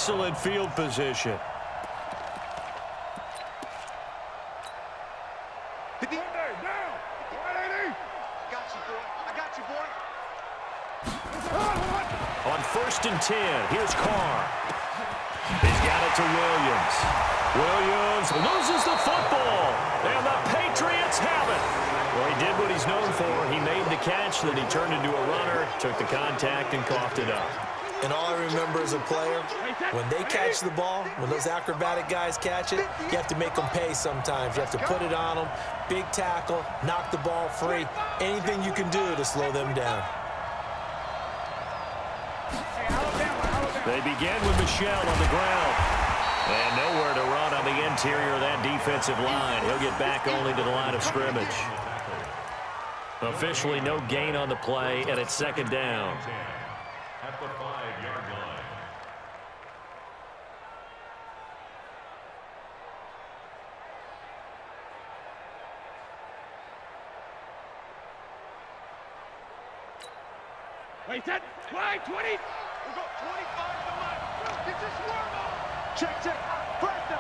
excellent field position. On 1st and 10, here's Carr. He's got it to Williams. Williams loses the football, and the Patriots have it. Well, he did what he's known for. He made the catch, then he turned into a runner, took the contact, and coughed it up. And all I remember as a player, when they catch the ball, when those acrobatic guys catch it, you have to make them pay sometimes. You have to put it on them, big tackle, knock the ball free, anything you can do to slow them down. They begin with Michel on the ground. And nowhere to run on the interior of that defensive line. He'll get back only to the line of scrimmage. Officially no gain on the play, and it's 2nd down. At the 5-yard line. Wait, that play, 20. We got 25 to the line. Get this worm on. Check. Fresno.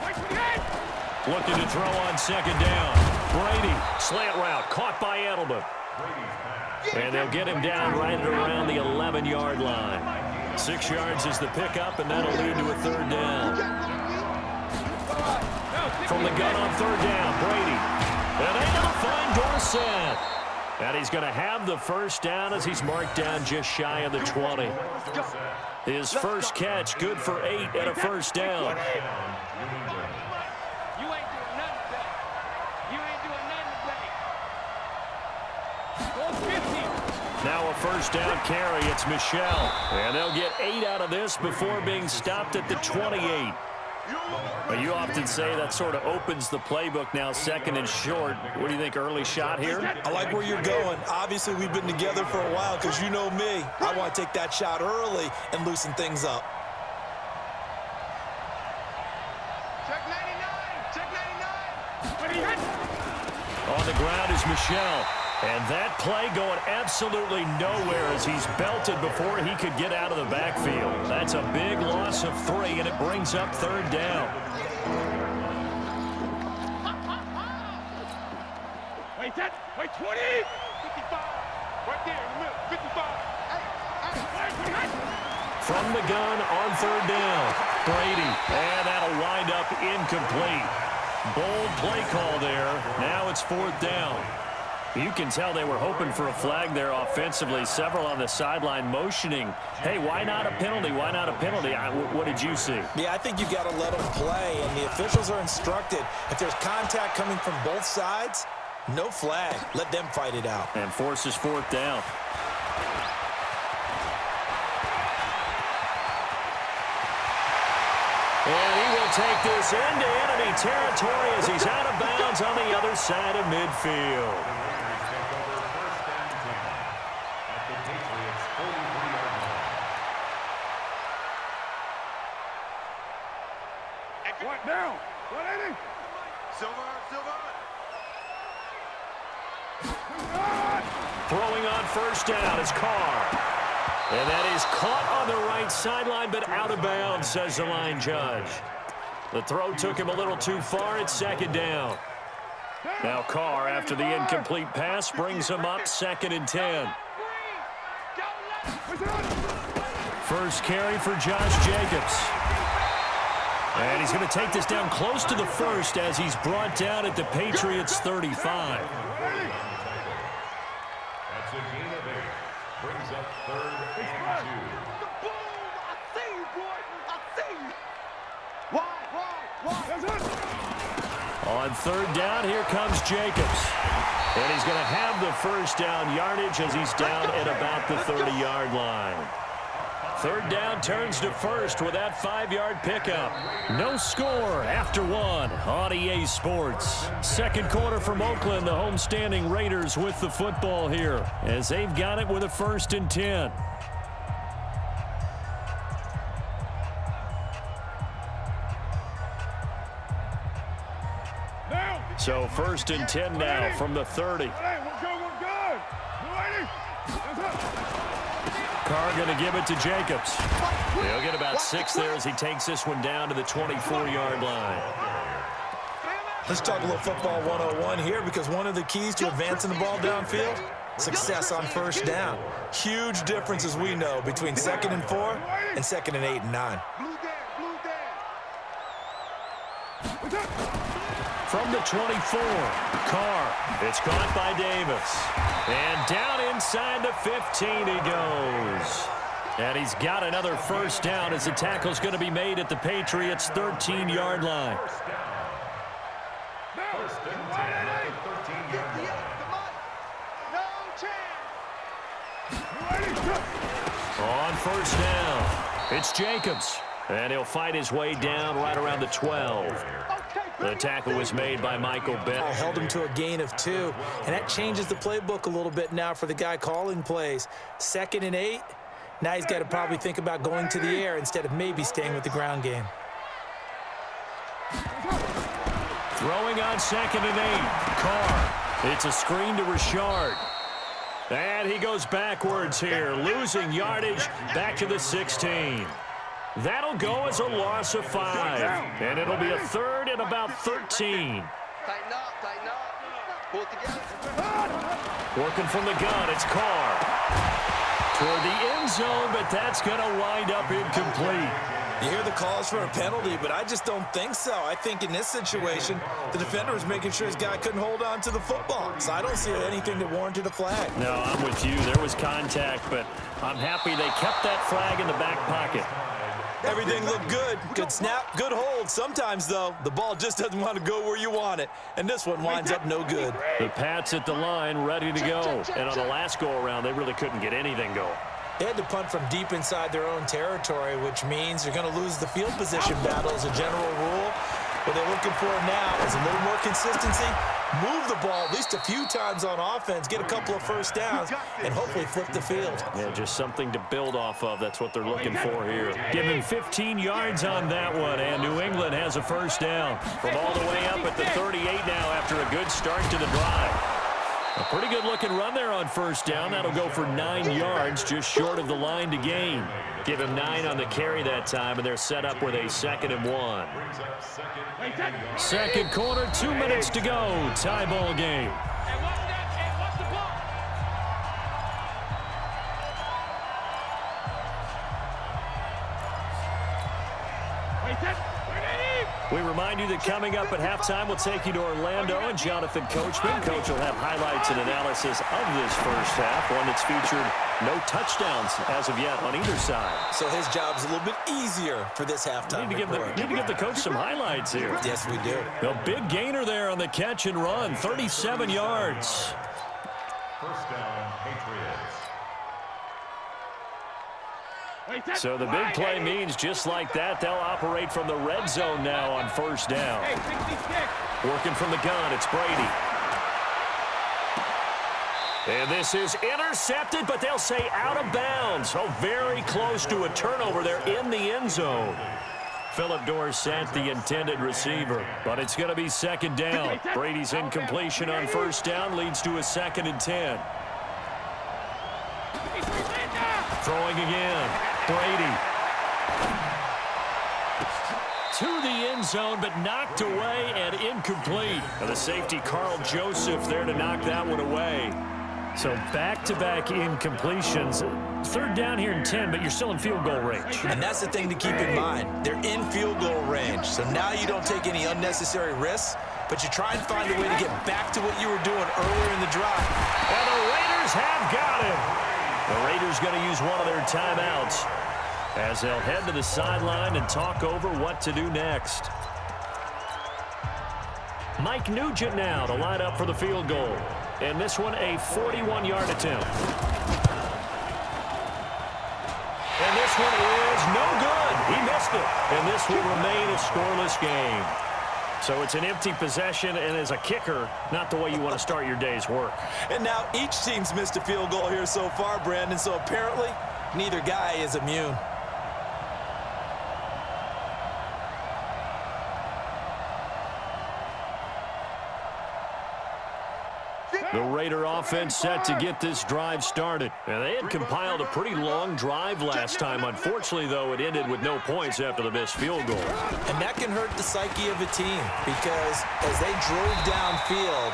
Wait, 28. Looking to throw on 2nd down. Brady, slant route, caught by Edelman. And they'll get him down right at around the 11-yard line. 6 yards is the pickup, and that'll lead to a 3rd down. From the gun on 3rd down, Brady. And they don't find Dorsett. And he's going to have the 1st down as he's marked down just shy of the 20. His first catch, good for 8 and a 1st down. Now a 1st down carry. It's Michel. And they'll get 8 out of this before being stopped at the 28. Well, you often say that sort of opens the playbook now, 2nd and short. What do you think, early shot here? I like where you're going. Obviously, we've been together for a while because you know me. I want to take that shot early and loosen things up. Check 99. On the ground is Michel. And that play going absolutely nowhere as he's belted before he could get out of the backfield. That's a big loss of 3, and it brings up 3rd down. Wait, 20. 55. Right there in the middle. 55. From the gun on 3rd down, Brady. And that'll wind up incomplete. Bold play call there. Now it's 4th down. You can tell they were hoping for a flag there offensively. Several on the sideline motioning, hey, why not a penalty? Why not a penalty? What did you see? Yeah, I think you got to let them play, and the officials are instructed. If there's contact coming from both sides, no flag. Let them fight it out. And forces 4th down. And he will take this into enemy territory as he's out of bounds on the other side of midfield. What now? 180. Silver. Throwing on 1st down is Carr. And that is caught on the right sideline, but out of bounds, says the line judge. The throw took him a little too far. It's 2nd down. Now Carr, after the incomplete pass, brings him up 2nd and 10. First carry for Josh Jacobs. And he's going to take this down close to the 1st as he's brought down at the Patriots' 35. That's a gain of 8. Brings up 3rd and 2. I see you, boy. I see you. Why? On 3rd down, here comes Jacobs. And he's going to have the 1st down yardage as he's down at about the 30-yard line. 3rd down turns to 1st with that 5-yard pickup. No score after 1 on EA Sports. 2nd quarter from Oakland, the homestanding Raiders with the football here as they've got it with a 1st and 10. So 1st and 10 now from the 30. Carr going to give it to Jacobs. He'll get about 6 there as he takes this one down to the 24-yard line. Let's talk a little football 101 here, because one of the keys to advancing the ball downfield, success on first down. Huge difference, as we know, between 2nd and 4 and 2nd and 8 and 9. From the 24, Carr. It's caught by Davis. And down inside the 15 he goes. And he's got another first down as the tackle's going to be made at the Patriots' 13-yard line. First and 10 at the 13-yard line. On first down, it's Jacobs. And he'll fight his way down right around the 12. The tackle was made by Michael Bennett. Held him to a gain of 2, and that changes the playbook a little bit now for the guy calling plays. 2nd and 8, now he's got to probably think about going to the air instead of maybe staying with the ground game. Throwing on 2nd and 8, Carr. It's a screen to Richard. And he goes backwards here, losing yardage back to the 16. That'll go as a loss of 5, and it'll be a 3rd and about 13. Tighten up. Pull it together. Working from the gun, it's Carr. Toward the end zone, but that's going to wind up incomplete. You hear the calls for a penalty, but I just don't think so. I think in this situation, the defender was making sure his guy couldn't hold on to the football. So I don't see anything that warranted a flag. No, I'm with you. There was contact, but I'm happy they kept that flag in the back pocket. Everything looked good. Good snap, good hold. Sometimes, though, the ball just doesn't want to go where you want it. And this one winds up no good. The Pats at the line, ready to go. And on the last go-around, they really couldn't get anything going. They had to punt from deep inside their own territory, which means you're going to lose the field position battle as a general rule. What they're looking for now is a little more consistency, move the ball at least a few times on offense, get a couple of first downs, and hopefully flip the field. Yeah, just something to build off of. That's what they're looking for here. Given 15 yards on that one, and New England has a first down from all the way up at the 38 now after a good start to the drive. A pretty good-looking run there on first down. That'll go for 9 yards, just short of the line to gain. Give him 9 on the carry that time, and they're set up with a 2nd and 1. Second quarter, 2 minutes to go. Tie ball game. We remind you that coming up at halftime, we'll take you to Orlando and Jonathan Coachman. Coach will have highlights and analysis of this first half, one that's featured no touchdowns as of yet on either side. So his job's a little bit easier for this halftime. Need to give the coach some highlights here. Yes, we do. A big gainer there on the catch and run, 37 yards. First down, Patriots. So the big play means just like that, they'll operate from the red zone now on first down. Working from the gun, it's Brady. And this is intercepted, but they'll say out of bounds. Oh, very close to a turnover there in the end zone. Phillip Dorsett, the intended receiver, but it's going to be 2nd down. Brady's incompletion on first down leads to a 2nd and 10. Throwing again. Brady. To the end zone, but knocked away and incomplete. And the safety, Carl Joseph, there to knock that one away. So back-to-back incompletions. 3rd down here and 10, but you're still in field goal range. And that's the thing to keep in mind. They're in field goal range. So now you don't take any unnecessary risks, but you try and find a way to get back to what you were doing earlier in the drive. And the Raiders have got him. The Raiders going to use one of their timeouts as they'll head to the sideline and talk over what to do next. Mike Nugent now to line up for the field goal. And this one a 41-yard attempt. And this one is no good. He missed it. And this will remain a scoreless game. So it's an empty possession, and as a kicker, not the way you want to start your day's work. And now each team's missed a field goal here so far, Brandon, so apparently neither guy is immune. The Raider offense set to get this drive started. And they had compiled a pretty long drive last time. Unfortunately, though, it ended with no points after the missed field goal. And that can hurt the psyche of a team because as they drove downfield,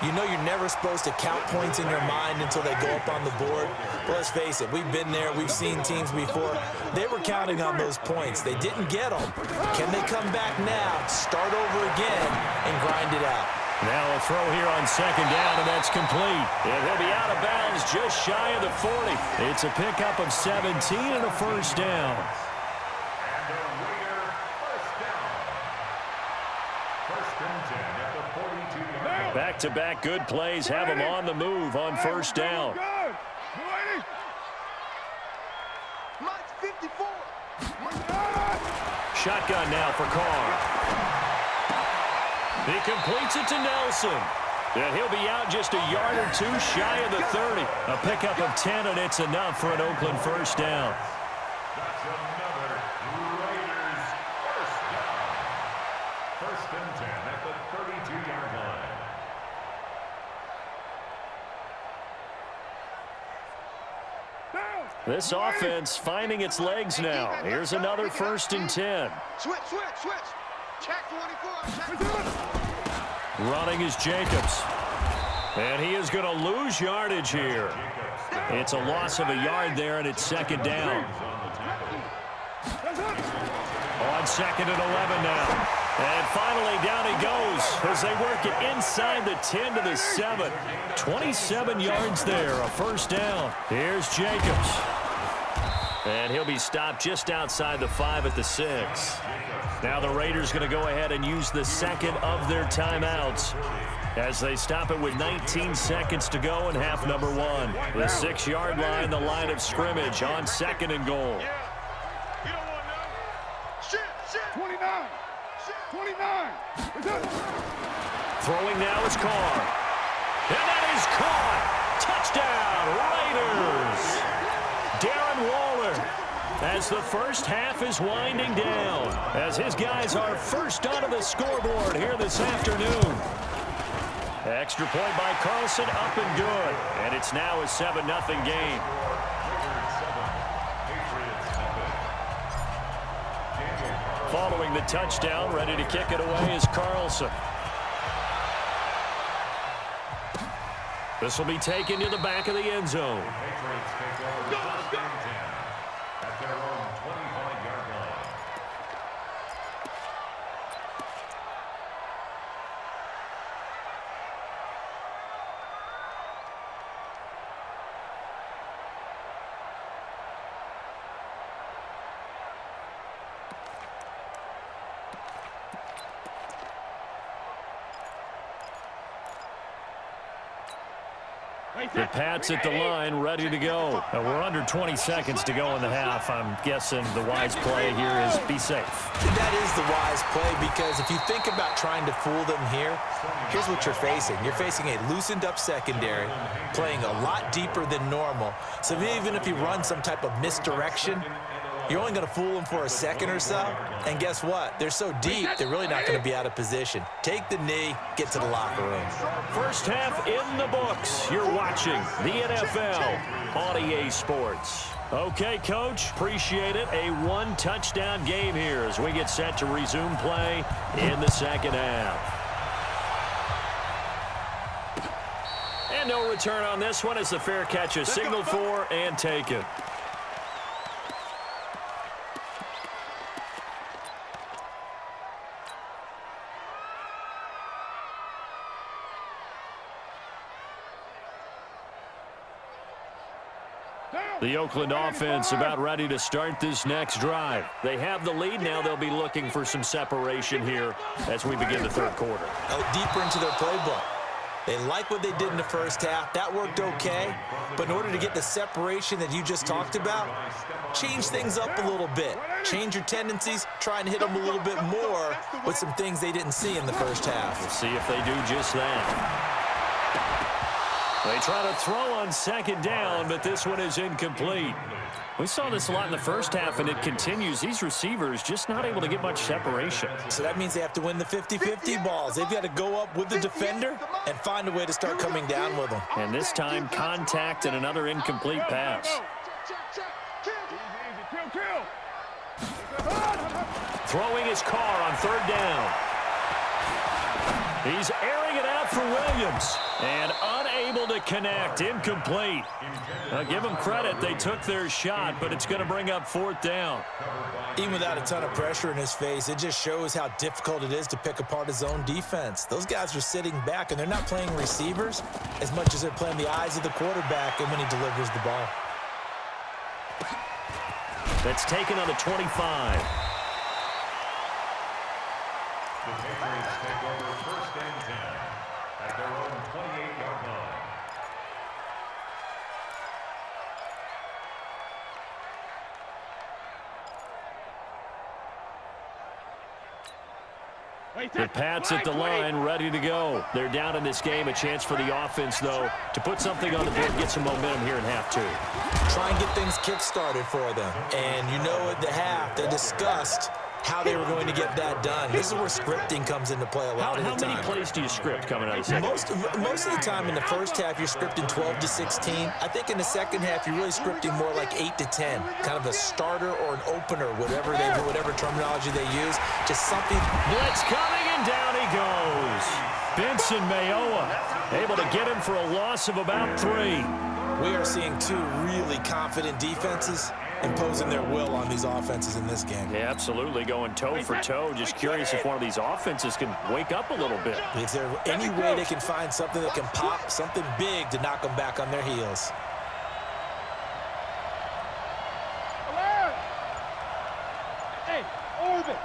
you know you're never supposed to count points in your mind until they go up on the board. But let's face it, we've been there. We've seen teams before. They were counting on those points. They didn't get them. Can they come back now, start over again, and grind it out? Now a throw here on second down, and that's complete. And he'll be out of bounds just shy of the 40. It's a pickup of 17 and a first down. And the Raider first down. First and 10 at the 42-yard line. Back-to-back good plays have him on the move on first down. Lights 54. Shotgun now for Carr. He completes it to Nelson. And he'll be out just a yard or two shy of the 30. A pickup of 10, and it's enough for an Oakland first down. That's another Raiders first down. First and 10 at the 32-yard line. This offense finding its legs now. Here's another first and 10. Switch. Check 24. Running is Jacobs. And he is going to lose yardage here. It's a loss of a yard there, and it's second down. On second and 11 now. And finally down he goes as they work it inside the 10 to the 7. 27 yards there, a first down. Here's Jacobs. And he'll be stopped just outside the 5 at the 6. Now the Raiders going to go ahead and use the second of their timeouts as they stop it with 19 seconds to go in half number 1. The 6-yard line, the line of scrimmage on second and goal. You don't want none. Shit. 29. Throwing now is Carr. And that is caught. Touchdown, Raiders. Darren Waller, as the first half is winding down, as his guys are first onto the scoreboard here this afternoon. Extra point by Carlson, up and good. And it's now a 7-0 game. Following the touchdown, ready to kick it away is Carlson. This will be taken to the back of the end zone. Patriots take over the first and 10 at their own 25-yard line. The Pats at the line, ready to go. We're under 20 seconds to go in the half. I'm guessing the wise play here is be safe. That is the wise play because if you think about trying to fool them here, here's what you're facing. You're facing a loosened up secondary, playing a lot deeper than normal. So even if you run some type of misdirection, you're only going to fool them for a second or so. And guess what? They're so deep, they're really not going to be out of position. Take the knee, get to the locker room. First half in the books. You're watching the NFL on EA Sports. Okay, Coach, appreciate it. A one-touchdown game here as we get set to resume play in the second half. And no return on this one as the fair catch is signaled for and taken. The Oakland offense about ready to start this next drive. They have the lead. Now they'll be looking for some separation here as we begin the third quarter. Deeper into their playbook. They like what they did in the first half. That worked okay. But in order to get the separation that you just talked about, change things up a little bit. Change your tendencies. Try and hit them a little bit more with some things they didn't see in the first half. We'll see if they do just that. They try to throw on second down, but this one is incomplete. We saw this a lot in the first half, and it continues. These receivers just not able to get much separation. So that means they have to win the 50-50 balls. They've got to go up with the defender and find a way to start coming down with them. And this time, contact and another incomplete pass. Throwing his car on third down. He's airing it out for Williams. And unable to connect. Incomplete. Give them credit. They took their shot, but it's going to bring up fourth down. Even without a ton of pressure in his face, it just shows how difficult it is to pick apart his own defense. Those guys are sitting back, and they're not playing receivers as much as they're playing the eyes of the quarterback and when he delivers the ball. That's taken on the 25. The Patriots take over first and 10 at their own 28-yard line. The Pats at the line, ready to go. They're down in this game. A chance for the offense, though, to put something on the board, get some momentum here in half two. Try and get things kick-started for them. And you know at the half, they discussed how they were going to get that done. This is where scripting comes into play a lot of the time. How many plays do you script coming out of the second? Most of the time in the first half, you're scripting 12 to 16. I think in the second half, you're really scripting more like 8 to 10. Kind of a starter or an opener, whatever terminology they use. Just something. Blitz coming, and down he goes. Benson Mayowa able to get him for a loss of about 3. We are seeing two really confident defenses imposing their will on these offenses in this game. Yeah, absolutely, going toe for toe. Just curious if one of these offenses can wake up a little bit. Is there any way they can find something that can pop, something big to knock them back on their heels? Hey, Orbit.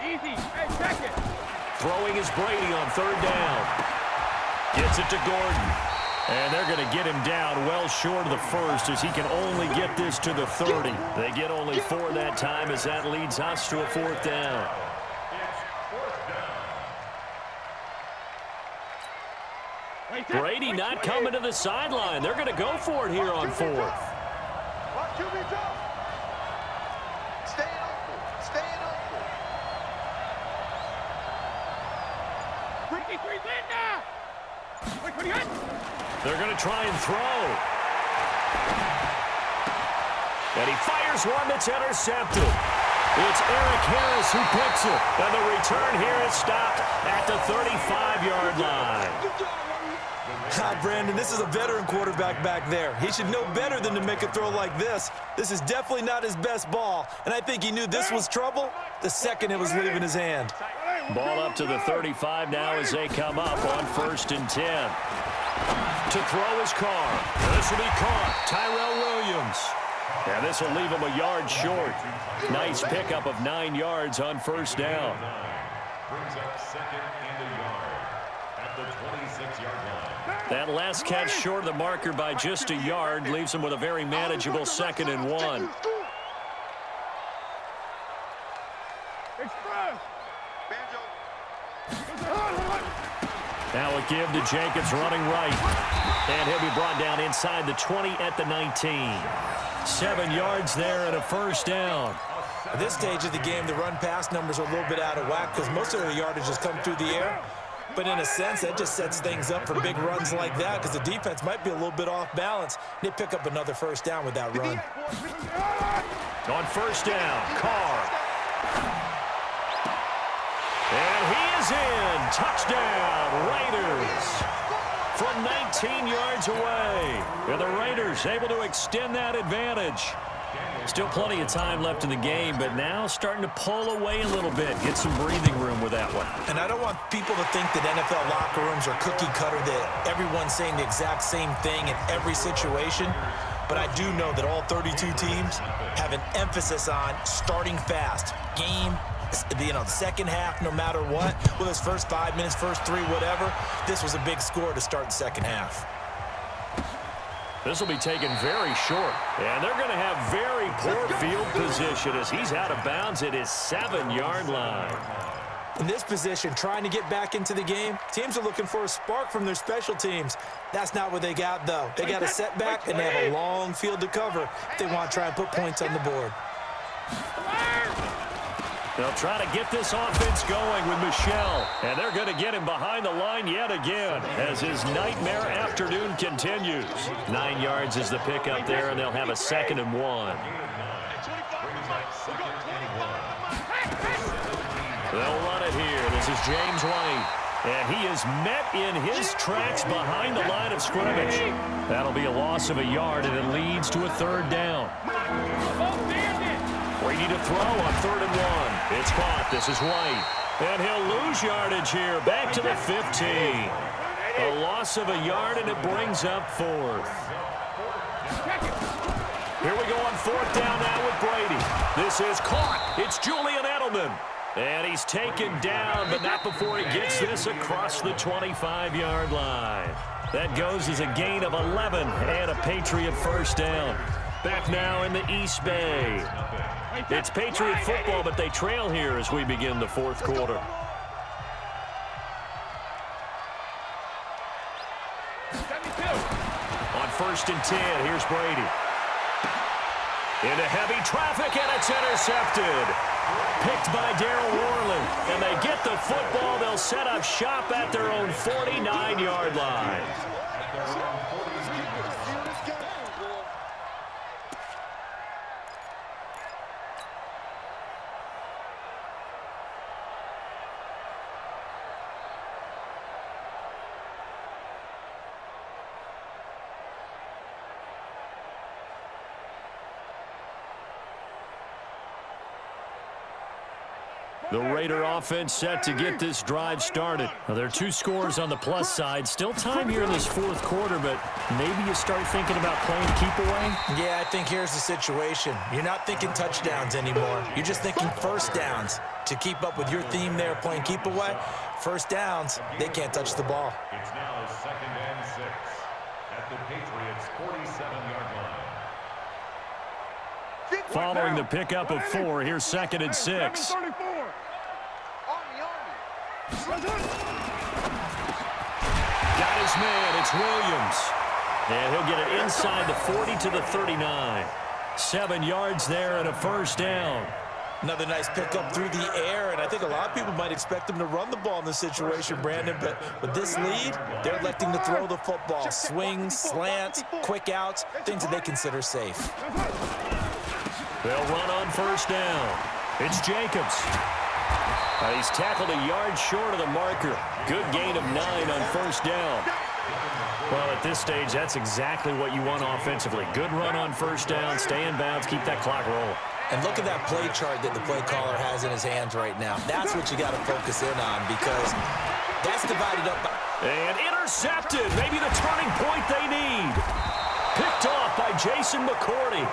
Easy. Hey, check it. Throwing is Brady on third down. Gets it to Gordon. And they're going to get him down well short of the first as he can only get this to the 30. They get only 4 that time as that leads us to a fourth down. Brady not coming to the sideline. They're going to go for it here on fourth. Watch QB jump. Staying open. Staying open. Ricky, Linda. What do you got? They're going to try and throw. And he fires one that's intercepted. It's Eric Harris who picks it. And the return here is stopped at the 35-yard line. Brandon, this is a veteran quarterback back there. He should know better than to make a throw like this. This is definitely not his best ball. And I think he knew this was trouble the second it was leaving his hand. Ball up to the 35 now as they come up on first and 10. To throw his car. This will be caught. Tyrell Williams. And this will leave him a yard short. Nice pickup of 9 yards on first down. Brings up second and a yard at the 26-yard line. That last catch short of the marker by just a yard leaves him with a very manageable 2nd and 1. Now a give to Jacobs running right. And he'll be brought down inside the 20 at the 19. 7 yards there and a first down. At this stage of the game, the run-pass numbers are a little bit out of whack because most of the yardage has come through the air. But in a sense, that just sets things up for big runs like that because the defense might be a little bit off balance. They pick up another first down with that run. On first down, Carr. And he is in. Touchdown, Raiders. From 19 yards away. And the Raiders able to extend that advantage. Still plenty of time left in the game, but now starting to pull away a little bit. Get some breathing room with that one. And I don't want people to think that NFL locker rooms are cookie cutter, that everyone's saying the exact same thing in every situation. But I do know that all 32 teams have an emphasis on starting fast. The second half, no matter what, whether it's first 5 minutes, first 3, whatever, this was a big score to start the second half. This will be taken very short, and they're going to have very poor field position as he's out of bounds at his 7-yard line. In this position, trying to get back into the game, teams are looking for a spark from their special teams. That's not what they got, though. They got a setback, and they have a long field to cover if they want to try and put points on the board. They'll try to get this offense going with Michel, and they're going to get him behind the line yet again as his nightmare afternoon continues. 9 yards is the pickup there, and they'll have a 2nd and 1. They'll run it here. This is James White. And he is met in his tracks behind the line of scrimmage. That'll be a loss of a yard, and it leads to a 3rd down. Brady to throw on 3rd and 1. It's caught. This is White. And he'll lose yardage here. Back to the 15. A loss of a yard, and it brings up 4th. Here we go on 4th down now with Brady. This is caught. It's Julian Edelman. And he's taken down, but not before he gets this across the 25-yard line. That goes as a gain of 11 and a Patriot 1st down. Back now in the East Bay. It's Patriot football, but they trail here as we begin the 4th quarter. On 1st and 10, here's Brady. Into heavy traffic, and it's intercepted. Picked by Darryl Worley. And they get the football. They'll set up shop at their own 49-yard line. The Raider offense set to get this drive started. Now, there are 2 scores on the plus side. Still time here in this 4th quarter, but maybe you start thinking about playing keep away? Yeah, I think here's the situation. You're not thinking touchdowns anymore. You're just thinking 1st downs. To keep up with your theme there, playing keep away, 1st downs, they can't touch the ball. It's now 2nd and 6 at the Patriots' 47-yard line. Following the pickup of 4, here's 2nd and 6. Army. Got his man. It's Williams. And he'll get it inside the 40 to the 39. 7 yards there and a 1st down. Another nice pickup through the air, and I think a lot of people might expect them to run the ball in this situation, Brandon, but with this lead, they're electing to throw the football. Swings, slants, quick outs, things that they consider safe. They'll run on 1st down. It's Jacobs. He's tackled a yard short of the marker. Good gain of 9 on 1st down. Well, at this stage, that's exactly what you want offensively. Good run on 1st down, stay in bounds, keep that clock rolling. And look at that play chart that the play caller has in his hands right now. That's what you got to focus in on because that's divided up by... And intercepted. Maybe the turning point they need. Picked off by Jason McCourty.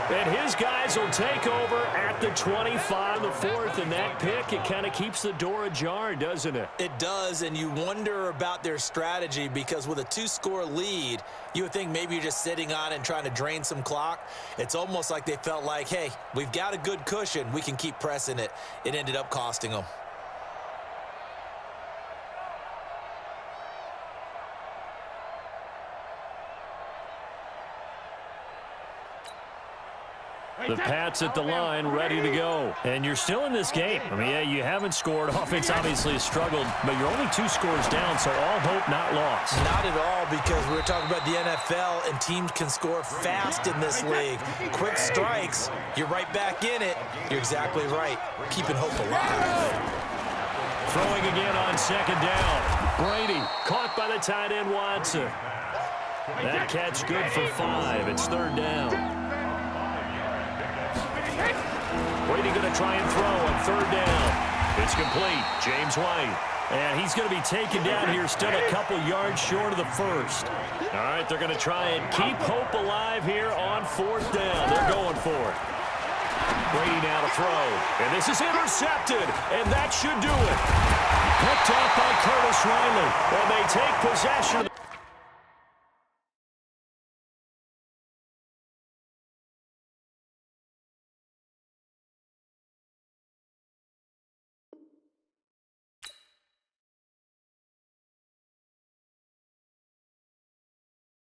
And his guys will take over at the 25, the 4th, and that pick, it kind of keeps the door ajar, doesn't it? It does, and you wonder about their strategy because with a 2-score lead, you would think maybe you're just sitting on it and trying to drain some clock. It's almost like they felt like, hey, we've got a good cushion. We can keep pressing it. It ended up costing them. The Pats at the line, ready to go. And you're still in this game. I mean, yeah, you haven't scored. Offense obviously has struggled, but you're only 2 scores down, so all hope not lost. Not at all, because we were talking about the NFL, and teams can score fast in this league. Quick strikes, you're right back in it. You're exactly right. Keeping hope alive. Throwing again on 2nd down. Brady caught by the tight end Watson. That catch good for 5. It's 3rd down. Brady going to try and throw on 3rd down. It's complete. James White. And he's going to be taken down here, still a couple yards short of the 1st. All right, they're going to try and keep hope alive here on 4th down. They're going for it. Brady now to throw. And this is intercepted. And that should do it. Picked off by Curtis Riley. And they take possession.